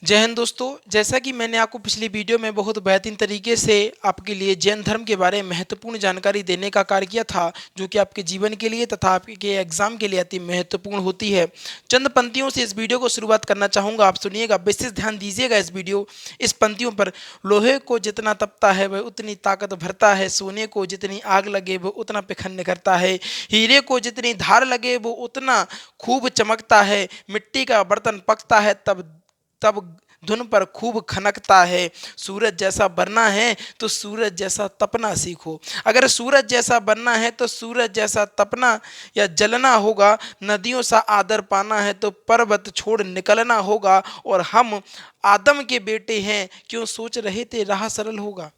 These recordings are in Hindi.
जय हिंद दोस्तों। जैसा कि मैंने आपको पिछली वीडियो में बहुत बेहतरीन तरीके से आपके लिए जैन धर्म के बारे में महत्वपूर्ण जानकारी देने का कार्य किया था, जो कि आपके जीवन के लिए तथा आपके एग्जाम के लिए अति महत्वपूर्ण होती है। चंद पंक्तियों से इस वीडियो को शुरुआत करना चाहूँगा, आप सुनिएगा, विशेष ध्यान दीजिएगा इस पंक्तियों पर। लोहे को जितना तपता है वह उतनी ताकत भरता है, सोने को जितनी आग लगे वो उतना पिघलने करता है, हीरे को जितनी धार लगे वो उतना खूब चमकता है, मिट्टी का बर्तन पकता है तब तब धुन पर खूब खनकता है। सूरज जैसा बनना है तो सूरज जैसा तपना सीखो। अगर सूरज जैसा बनना है तो सूरज जैसा तपना या जलना होगा। नदियों सा आदर पाना है तो पर्वत छोड़ निकलना होगा। और हम आदम के बेटे हैं, क्यों सोच रहे थे राह सरल होगा?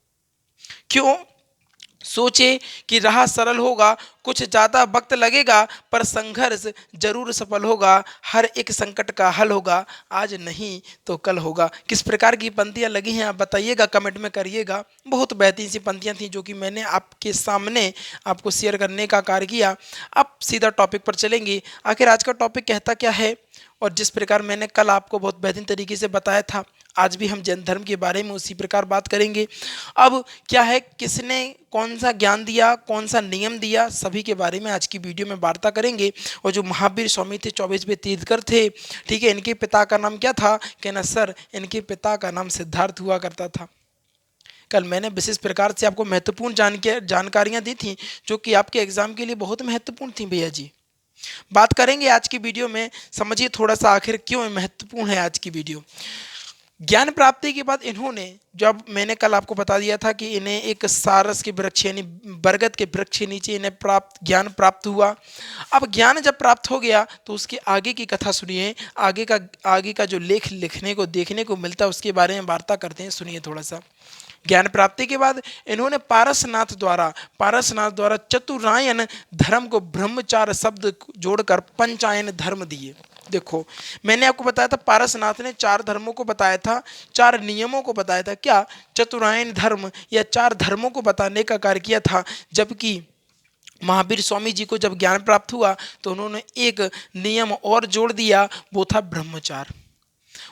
क्यों सोचे कि राह सरल होगा? कुछ ज़्यादा वक्त लगेगा पर संघर्ष जरूर सफल होगा। हर एक संकट का हल होगा, आज नहीं तो कल होगा। किस प्रकार की पंक्तियां लगी हैं आप बताइएगा, कमेंट में करिएगा। बहुत बेहतरीन सी पंक्तियां थी जो कि मैंने आपके सामने आपको शेयर करने का कार्य किया। अब सीधा टॉपिक पर चलेंगे। आखिर आज का टॉपिक कहता क्या है, और जिस प्रकार मैंने कल आपको बहुत बेहतरीन तरीके से बताया था, आज भी हम जैन धर्म के बारे में उसी प्रकार बात करेंगे। अब क्या है, किसने कौन सा ज्ञान दिया, कौन सा नियम दिया, सभी के बारे में आज की वीडियो में वार्ता करेंगे। और जो महावीर स्वामी थे, 24वें तीर्थकर थे, ठीक है, इनके पिता का नाम क्या था? कहना सर, इनके पिता का नाम सिद्धार्थ हुआ करता था। कल मैंने विशेष प्रकार से आपको महत्वपूर्ण जानकारियां दी थी जो कि आपके एग्जाम के लिए बहुत महत्वपूर्ण थी भैया जी। बात करेंगे आज की वीडियो में, समझिए थोड़ा सा आखिर क्यों महत्वपूर्ण है आज की वीडियो। ज्ञान प्राप्ति के बाद इन्होंने, जब मैंने कल आपको बता दिया था कि इन्हें एक सारस के वृक्ष यानी बरगद के वृक्ष के नीचे इन्हें ज्ञान प्राप्त हुआ। अब ज्ञान जब प्राप्त हो गया तो उसके आगे की कथा सुनिए। आगे का जो लेख लिखने को देखने को मिलता है उसके बारे में वार्ता करते हैं, सुनिए थोड़ा सा। ज्ञान प्राप्ति के बाद इन्होंने पारसनाथ द्वारा चतुरायन धर्म को ब्रह्मचार शब्द जोड़कर पंचायन धर्म दिए। देखो, मैंने आपको बताया था पारसनाथ ने 4 धर्मों को बताया था, 4 नियमों को बताया था, क्या? चतुरायन धर्म या 4 धर्मों को बताने का कार्य किया था। जबकि महावीर स्वामी जी को जब ज्ञान प्राप्त हुआ तो उन्होंने एक नियम और जोड़ दिया, वो था ब्रह्मचार।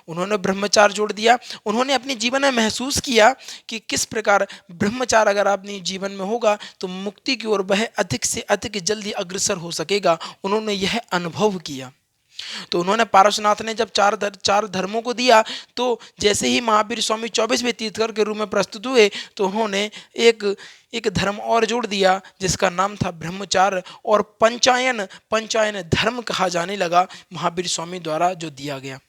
उन्होंने ब्रह्मचार जोड़ दिया। उन्होंने अपने जीवन में महसूस किया कि किस प्रकार ब्रह्मचार अगर अपने जीवन में होगा तो मुक्ति की ओर वह अधिक से अधिक जल्दी अग्रसर हो सकेगा। उन्होंने यह अनुभव किया। तो उन्होंने, पारसनाथ ने जब 4 धर्मों को दिया, तो जैसे ही महावीर स्वामी 24वें तीर्थकर के रूप में प्रस्तुत हुए तो उन्होंने एक एक धर्म और जोड़ दिया जिसका नाम था ब्रह्मचार, और पंचायन धर्म कहा जाने लगा महावीर स्वामी द्वारा जो दिया गया।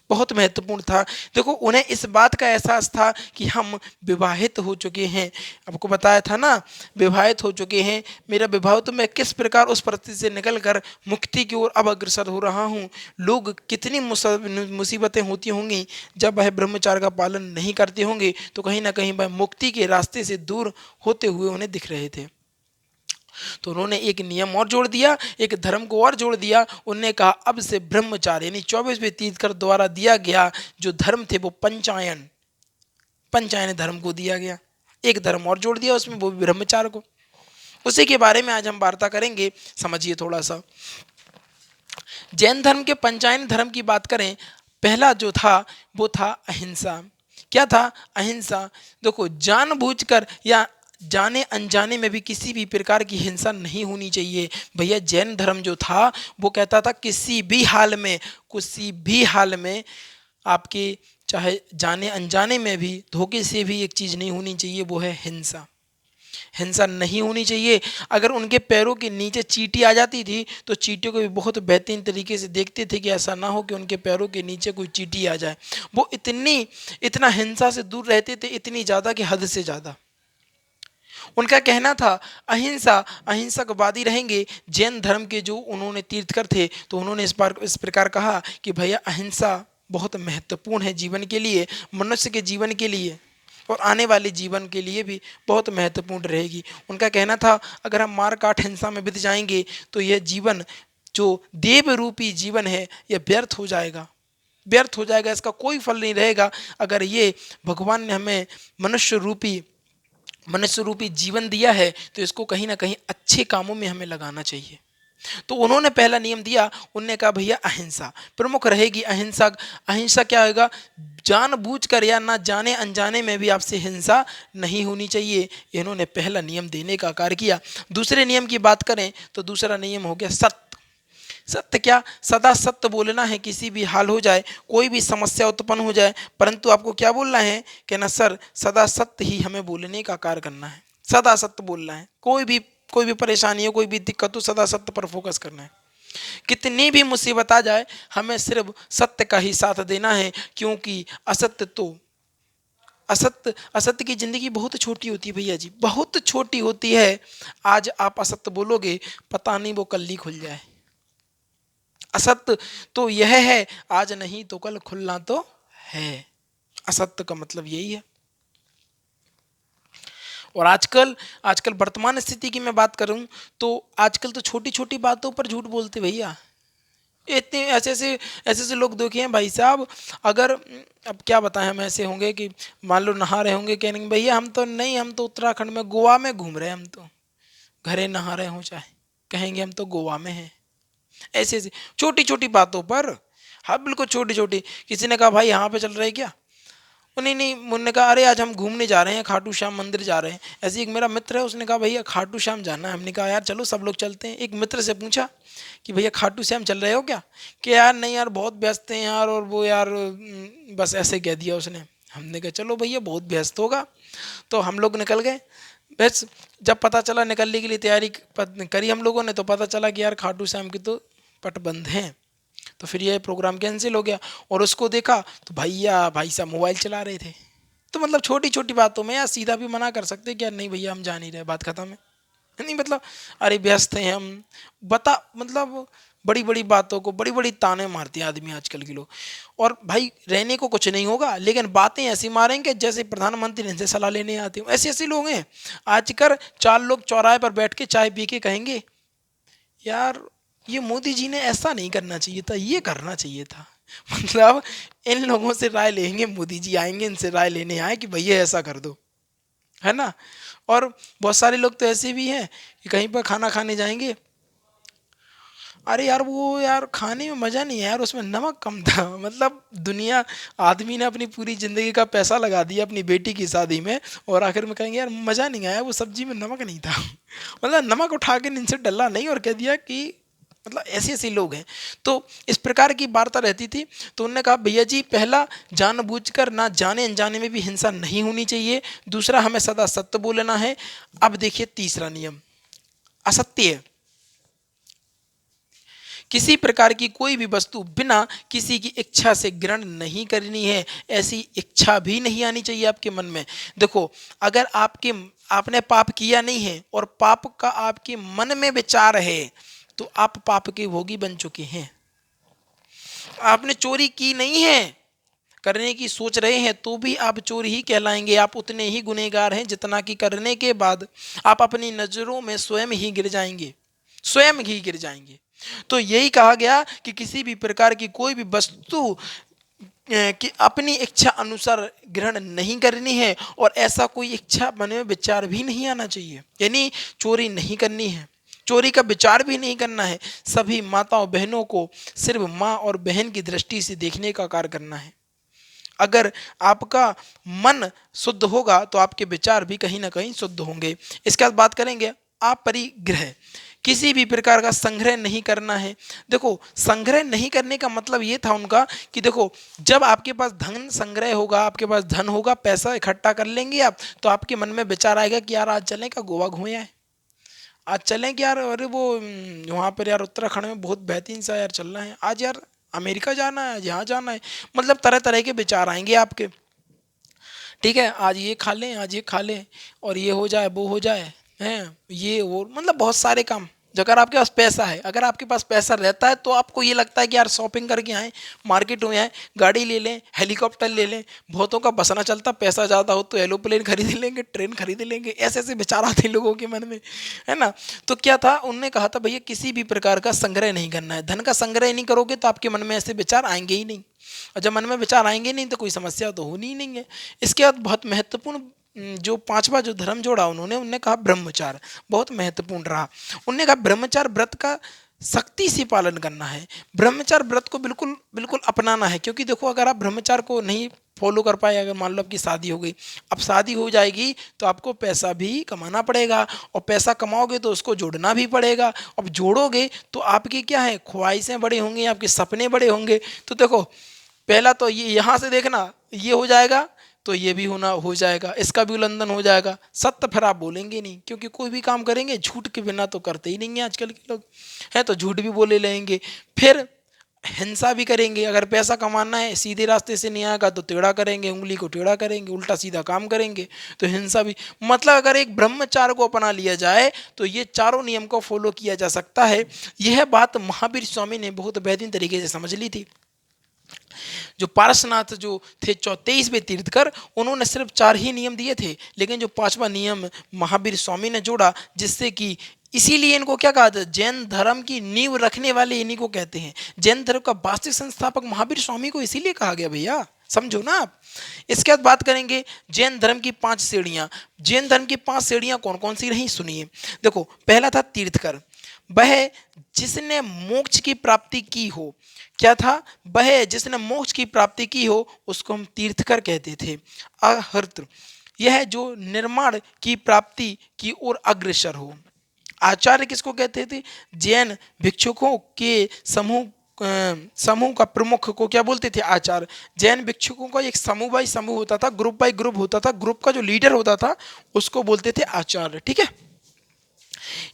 बहुत महत्वपूर्ण था। देखो, उन्हें इस बात का एहसास था कि हम विवाहित हो चुके हैं। आपको बताया था ना, विवाहित हो चुके हैं। मेरा विवाह, तो मैं किस प्रकार उस परिस्थिति से निकलकर मुक्ति की ओर अब अग्रसर हो रहा हूँ। लोग कितनी मुसीबतें होती होंगी जब वह ब्रह्मचार्य का पालन नहीं करते होंगे, तो कहीं ना कहीं वह मुक्ति के रास्ते से दूर होते हुए उन्हें दिख रहे थे। तो उन्होंने एक नियम और जोड़ दिया, एक धर्म को और जोड़ दिया। उन्होंने कहा अब से ब्रह्मचार्य यानी 24वें तीर्थकर द्वारा दिया गया जो धर्म थे वो पंचायन धर्म को दिया गया। एक धर्म और जोड़ दिया उसमें, वो भी ब्रह्मचार्य को। उसी के बारे में आज हम वार्ता करेंगे, समझिए थोड़ा सा। जैन धर्म के पंचायन धर्म की बात करें, पहला जो था वो था अहिंसा। क्या था? अहिंसा। देखो, जानबूझकर या जाने अनजाने में भी किसी भी प्रकार की हिंसा नहीं होनी चाहिए। भैया, जैन धर्म जो था वो कहता था किसी भी हाल में आपके, चाहे जाने अनजाने में भी, धोखे से भी एक चीज़ नहीं होनी चाहिए, वो है हिंसा। हिंसा नहीं होनी चाहिए। अगर उनके पैरों के नीचे चींटी आ जाती थी तो चींटियों को भी बहुत बेहतरीन तरीके से देखते थे कि ऐसा ना हो कि उनके पैरों के नीचे कोई चींटी आ जाए। वो इतना हिंसा से दूर रहते थे, इतनी ज़्यादा कि हद से ज़्यादा। उनका कहना था अहिंसकवादी रहेंगे। जैन धर्म के जो उन्होंने तीर्थकर थे तो उन्होंने इस प्रकार कहा कि भैया, अहिंसा बहुत महत्वपूर्ण है जीवन के लिए, मनुष्य के जीवन के लिए और आने वाले जीवन के लिए भी बहुत महत्वपूर्ण रहेगी। उनका कहना था अगर हम मार काट हिंसा में बीत जाएंगे तो यह जीवन, जो देव रूपी जीवन है, यह व्यर्थ हो जाएगा, इसका कोई फल नहीं रहेगा। अगर ये भगवान ने हमें मनुष्य रूपी जीवन दिया है तो इसको कहीं ना कहीं अच्छे कामों में हमें लगाना चाहिए। तो उन्होंने पहला नियम दिया, उनने कहा भैया अहिंसा प्रमुख रहेगी। अहिंसा, अहिंसा क्या होगा, जानबूझकर या ना जाने अनजाने में भी आपसे हिंसा नहीं होनी चाहिए। इन्होंने पहला नियम देने का कार्य किया। दूसरे नियम की बात करें तो दूसरा नियम हो गया सत्य। सत्य क्या, सदा सत्य बोलना है, किसी भी हाल हो जाए, कोई भी समस्या उत्पन्न हो जाए, परंतु आपको क्या बोलना है कि ना सर सदा सत्य ही हमें बोलने का कार्य करना है। सदा सत्य बोलना है, कोई भी परेशानी हो, कोई भी दिक्कत हो, सदा सत्य पर फोकस करना है। कितनी भी मुसीबत आ जाए हमें सिर्फ सत्य का ही साथ देना है, क्योंकि असत्य की जिंदगी बहुत छोटी होती है भैया जी, बहुत छोटी होती है। आज आप असत्य बोलोगे, पता नहीं वो कल ही खुल जाए। असत्य तो यह है, आज नहीं तो कल खुलना तो है। असत्य का मतलब यही है। और आजकल आजकल वर्तमान स्थिति की मैं बात करूं तो आजकल तो छोटी छोटी बातों पर झूठ बोलते भैया। इतने ऐसे ऐसे लोग देखे हैं भाई साहब। अगर अब क्या बताएं, हम ऐसे होंगे कि मान लो नहा रहे होंगे, कहेंगे भैया हम तो नहीं, हम तो उत्तराखंड में गोवा में घूम रहे हैं, हम तो घरे नहा रहे हो चाहे, कहेंगे हम तो गोवा में हैं। ऐसे ऐसे छोटी छोटी बातों पर, हाँ बिल्कुल छोटी छोटी। किसी ने कहा भाई यहाँ पे चल रहे क्या, वो नहीं नहीं, उन्होंने कहा अरे आज हम घूमने जा रहे हैं, खाटू श्याम मंदिर जा रहे हैं। ऐसे एक मेरा मित्र है, उसने कहा भैया खाटू श्याम जाना है। हमने कहा यार चलो सब लोग चलते हैं। एक मित्र से पूछा कि भैया खाटू श्याम चल रहे हो क्या, कि यार नहीं यार बहुत व्यस्त हैं यार, और वो यार बस ऐसे कह दिया उसने। हमने कहा चलो भैया बहुत व्यस्त होगा, तो हम लोग निकल गए। बस जब पता चला, निकलने के लिए तैयारी करी हम लोगों ने, तो पता चला कि यार खाटू श्याम की तो पट बंद हैं। तो फिर ये प्रोग्राम कैंसिल हो गया। और उसको देखा तो भैया भाई साहब मोबाइल चला रहे थे। तो मतलब छोटी छोटी बातों में यार सीधा भी मना कर सकते कि यार नहीं भैया हम जा नहीं रहे, बात खत्म है। नहीं मतलब अरे व्यस्त हैं हम, बता मतलब बड़ी बड़ी बातों को बड़ी बड़ी ताने मारते हैं आदमी आजकल के लोग। और भाई रहने को कुछ नहीं होगा, लेकिन बातें ऐसी मारेंगे जैसे प्रधानमंत्री इनसे सलाह लेने आते हो। ऐसे ऐसे लोग हैं। आजकल चार लोग चौराहे पर बैठ के चाय पी के कहेंगे यार ये मोदी जी ने ऐसा नहीं करना चाहिए था, ये करना चाहिए था। मतलब इन लोगों से राय लेंगे, मोदी जी आएंगे इनसे राय लेने आए कि भैया ऐसा कर दो, है ना। और बहुत सारे लोग तो ऐसे भी हैं कि कहीं पर खाना खाने जाएंगे, अरे यार वो यार खाने में मज़ा नहीं है यार, उसमें नमक कम था। मतलब दुनिया, आदमी ने अपनी पूरी ज़िंदगी का पैसा लगा दिया अपनी बेटी की शादी में, और आखिर में कहेंगे यार मज़ा नहीं आया, वो सब्जी में नमक नहीं था। मतलब नमक उठा के इनसे डला नहीं और कह दिया कि मतलब ऐसे ऐसे लोग हैं। तो इस प्रकार की वार्ता रहती थी। तो उन्होंने कहा भैया जी पहला, जानबूझकर ना जाने अनजाने में भी हिंसा नहीं होनी चाहिए। दूसरा, हमें सदा सत्य बोलना है। अब देखिए तीसरा नियम, असत्य। किसी प्रकार की कोई भी वस्तु बिना किसी की इच्छा से ग्रहण नहीं करनी है, ऐसी इच्छा भी नहीं आनी चाहिए आपके मन में। देखो अगर आपने पाप किया नहीं है और पाप का आपके मन में विचार है, तो आप पाप के भोगी बन चुके हैं। आपने चोरी की नहीं है, करने की सोच रहे हैं तो भी आप चोर ही कहलाएंगे। आप उतने ही गुनहगार हैं जितना कि करने के बाद आप अपनी नजरों में स्वयं ही गिर जाएंगे, स्वयं ही गिर जाएंगे। तो यही कहा गया कि किसी भी प्रकार की कोई भी वस्तु कि अपनी इच्छा अनुसार ग्रहण नहीं करनी है, और ऐसा कोई इच्छा मन में विचार भी नहीं आना चाहिए। यानी चोरी नहीं करनी है, चोरी का विचार भी नहीं करना है। सभी माताओं बहनों को सिर्फ माँ और बहन की दृष्टि से देखने का कार्य करना है। अगर आपका मन शुद्ध होगा तो आपके विचार भी कहीं ना कहीं शुद्ध होंगे। इसके बाद बात करेंगे आप परिग्रह। किसी भी प्रकार का संग्रह नहीं करना है। देखो संग्रह नहीं करने का मतलब ये था उनका कि देखो जब आपके पास धन संग्रह होगा, आपके पास धन होगा, पैसा इकट्ठा कर लेंगे आप, तो आपके मन में विचार आएगा कि यार आज चलें क्या गोवा घूमे आए, आज चलें कि यार अरे वो वहाँ पर यार उत्तराखंड में बहुत बेहतरीन सा यार चल रहा है, आज यार अमेरिका जाना है, यहाँ जाना है। मतलब तरह तरह के विचार आएंगे आपके। ठीक है, आज ये खा लें, आज ये खा लें, और ये हो जाए वो हो जाए, हैं ये वो, मतलब बहुत सारे काम। अगर आपके पास पैसा है, अगर आपके पास पैसा रहता है तो आपको ये लगता है कि यार शॉपिंग करके आए, मार्केट में आए, गाड़ी ले लें, हेलीकॉप्टर ले लें। बहुतों का बसना चलता, पैसा ज़्यादा हो तो एरोप्लेन खरीद लेंगे, ट्रेन खरीद लेंगे। ऐसे ऐसे विचार आते हैं लोगों के मन में, है ना। तो क्या था, उनने कहा था भैया किसी भी प्रकार का संग्रह नहीं करना है। धन का संग्रह नहीं करोगे तो आपके मन में ऐसे विचार आएंगे ही नहीं, और जब मन में विचार आएंगे नहीं तो कोई समस्या तो होनी ही नहीं है। इसके बाद बहुत महत्वपूर्ण जो पांचवा जो धर्म जोड़ा उन्होंने, उन्होंने कहा ब्रह्मचार, बहुत महत्वपूर्ण रहा। उन्होंने कहा ब्रह्मचार व्रत का सख्ती से पालन करना है। ब्रह्मचार्य व्रत को बिल्कुल बिल्कुल अपनाना है, क्योंकि देखो अगर आप ब्रह्मचार्य को नहीं फॉलो कर पाए, अगर मान लो आपकी शादी हो गई, अब शादी हो जाएगी तो आपको पैसा भी कमाना पड़ेगा, और पैसा कमाओगे तो उसको जोड़ना भी पड़ेगा। अब जोड़ोगे तो आपकी क्या है, ख्वाहिशें बड़े होंगे, आपके सपने बड़े होंगे। तो देखो पहला तो ये यहाँ से देखना, ये हो जाएगा तो ये भी होना हो जाएगा, इसका भी उल्लंघन हो जाएगा। सत्य फिर आप बोलेंगे नहीं, क्योंकि कोई भी काम करेंगे झूठ के बिना तो करते ही नहीं है आजकल के लोग, हैं तो झूठ भी बोले लेंगे। फिर हिंसा भी करेंगे, अगर पैसा कमाना है सीधे रास्ते से नहीं आएगा तो टेढ़ा करेंगे, उंगली को टेढ़ा करेंगे, उल्टा सीधा काम करेंगे, तो हिंसा भी। मतलब अगर एक ब्रह्मचार्य को अपना लिया जाए तो ये चारों नियम को फॉलो किया जा सकता है। यह बात महावीर स्वामी ने बहुत बेहतरीन तरीके से समझ ली थी। जो पारसनाथ जो थे 23वें तीर्थकर, उन्होंने सिर्फ 4 ही नियम दिए थे, लेकिन जो 5वां नियम महावीर स्वामी ने जोड़ा, जिससे कि इसीलिए इनको क्या कहा था, जैन धर्म की नींव रखने वाले इन्हीं को कहते हैं। जैन धर्म का वास्तविक संस्थापक महावीर स्वामी को इसीलिए कहा गया भैया, समझो ना आप। इसके बाद बात करेंगे जैन धर्म की 5 सीढ़ियां। जैन धर्म की 5 सीढ़ियां कौन कौन सी रही सुनिए। देखो पहला था तीर्थकर, वह जिसने मोक्ष की प्राप्ति की हो। क्या था, वह जिसने मोक्ष की प्राप्ति की हो उसको हम तीर्थकर कहते थे। अहर्त, यह जो निर्माण की प्राप्ति की ओर अग्रसर हो। आचार्य किसको कहते थे, जैन भिक्षुकों के समूह का प्रमुख को क्या बोलते थे, आचार्य। जैन भिक्षुकों का एक समूह बाई समूह होता था, ग्रुप बाई ग्रुप होता था, ग्रुप का जो लीडर होता था उसको बोलते थे आचार्य, ठीक है।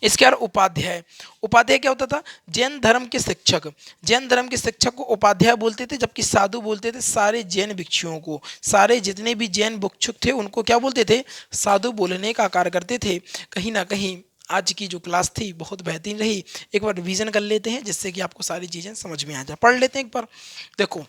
इसके बाद उपाध्याय, उपाध्याय क्या होता था, जैन धर्म के शिक्षक। जैन धर्म के शिक्षक को उपाध्याय बोलते थे, जबकि साधु बोलते थे सारे जैन भिक्षुओं को। सारे जितने भी जैन भिक्षुक थे उनको क्या बोलते थे, साधु बोलने का कार्य करते थे। कहीं ना कहीं आज की जो क्लास थी बहुत बेहतरीन रही। एक बार रिवीजन कर लेते हैं जिससे कि आपको सारी चीज़ें समझ में आ जाए। पढ़ लेते हैं एक बार। देखो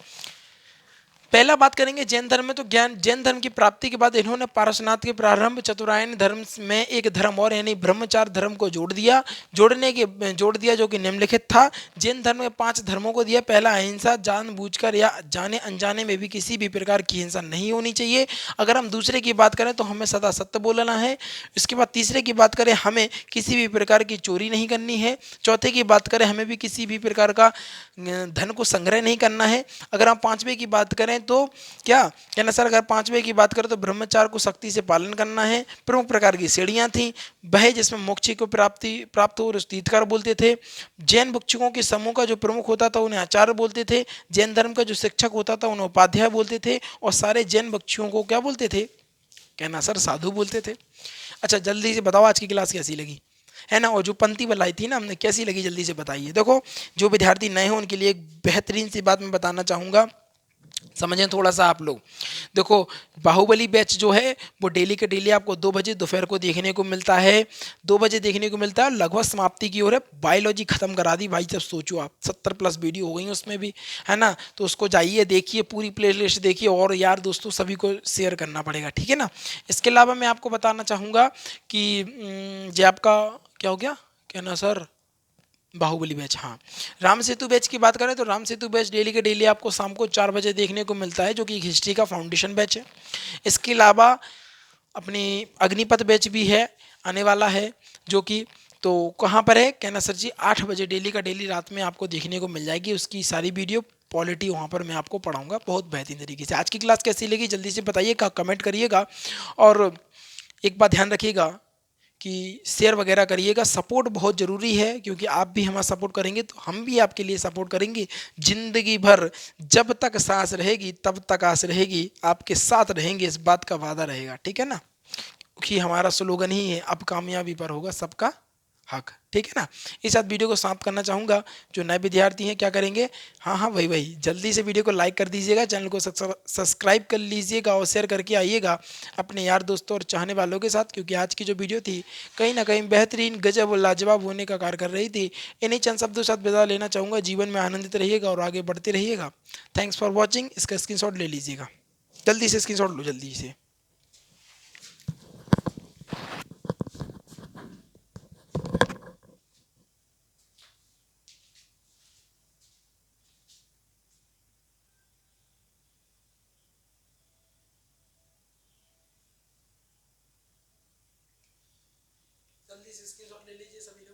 पहला बात करेंगे जैन धर्म में, तो ज्ञान जैन धर्म की प्राप्ति के बाद इन्होंने पारसनाथ के प्रारंभ चतुरायन धर्म में एक धर्म और यानी ब्रह्मचार्य धर्म को जोड़ दिया जो कि निम्नलिखित था। जैन धर्म में 5 धर्मों को दिया। पहला, अहिंसा, जानबूझकर या जाने अनजाने में भी किसी भी प्रकार की हिंसा नहीं होनी चाहिए। अगर हम दूसरे की बात करें तो हमें सदा सत्य बोलना है। इसके बाद तीसरे की बात करें, हमें किसी भी प्रकार की चोरी नहीं करनी है। चौथे की बात करें, हमें भी किसी भी प्रकार का धन को संग्रह नहीं करना है। अगर हम 5वें की बात करें तो क्या कहना सर, अगर 5वें की बात करें तो ब्रह्मचार्य को सख्ती से पालन करना है। प्रमुख प्रकार की सीढ़ियां थी, वह जिसमें मोक्ष को प्राप्त हो उस तीर्थकार बोलते थे। जैन भिक्षुकों के समूह का जो प्रमुख होता था उन्हें आचार्य बोलते थे। जैन धर्म का जो शिक्षक होता था उन्हें उपाध्याय बोलते थे। और सारे जैन भिक्षुओं को क्या बोलते थे, कहना सर, साधु बोलते थे। अच्छा जल्दी से बताओ आज की क्लास कैसी लगी, है ना। और जो पंक्ति बनाई थी ना हमने, कैसी लगी जल्दी से बताइए। देखो जो विद्यार्थी नए हैं उनके लिए एक बेहतरीन सी बात मैं बताना चाहूँगा, समझें थोड़ा सा आप लोग। देखो बाहुबली बैच जो है वो डेली के डेली आपको 2 बजे दोपहर को देखने को मिलता है। 2 बजे देखने को मिलता है, लगभग समाप्ति की ओर है। बायोलॉजी खत्म करा दी भाई, जब सोचो आप 70+ वीडियो हो गई उसमें भी, है ना। तो उसको जाइए देखिए, पूरी प्ले लिस्ट देखिए, और यार दोस्तों सभी को शेयर करना पड़ेगा, ठीक है ना। इसके अलावा मैं आपको बताना चाहूँगा कि जे आपका क्या हो गया, क्या ना सर, बाहुबली बैच, हाँ। राम सेतु बैच की बात करें तो राम सेतु बैच डेली के डेली आपको शाम को 4 बजे देखने को मिलता है, जो कि एक हिस्ट्री का फाउंडेशन बैच है। इसके अलावा अपनी अग्निपथ बैच भी है, आने वाला है, जो कि तो कहाँ पर है, कहना सर जी 8 बजे डेली का डेली रात में आपको देखने को मिल जाएगी। उसकी सारी वीडियो पॉलिटी वहाँ पर मैं आपको पढ़ाऊँगा बहुत बेहतरीन तरीके से। आज की क्लास कैसी लगी जल्दी से बताइएगा, कमेंट करिएगा। और एक बात ध्यान रखिएगा कि शेयर वगैरह करिएगा। सपोर्ट बहुत ज़रूरी है, क्योंकि आप भी हमारा सपोर्ट करेंगे तो हम भी आपके लिए सपोर्ट करेंगे। ज़िंदगी भर जब तक सांस रहेगी तब तक आस रहेगी, आपके साथ रहेंगे, इस बात का वादा रहेगा, ठीक है ना। क्योंकि हमारा स्लोगन ही है, अब कामयाबी पर होगा सबका हक, ठीक है ना। इस साथ वीडियो को समाप्त करना चाहूँगा। जो नए विद्यार्थी हैं क्या करेंगे, हाँ हाँ वही वही, जल्दी से वीडियो को लाइक कर दीजिएगा, चैनल को सब्सक्राइब कर लीजिएगा और शेयर करके आइएगा अपने यार दोस्तों और चाहने वालों के साथ, क्योंकि आज की जो वीडियो थी कहीं ना कहीं बेहतरीन गजब और लाजवाब होने का कार्य कर रही थी। इन्हीं चंद शब्दों के साथ विदा लेना चाहूँगा। जीवन में आनंदित रहिएगा और आगे बढ़ते रहिएगा। Thanks for watching. इसका स्क्रीनशॉट ले लीजिएगा, जल्दी से स्क्रीनशॉट लो जल्दी से। जल्दी से स्क्रीनशॉट ले लीजिए सभी।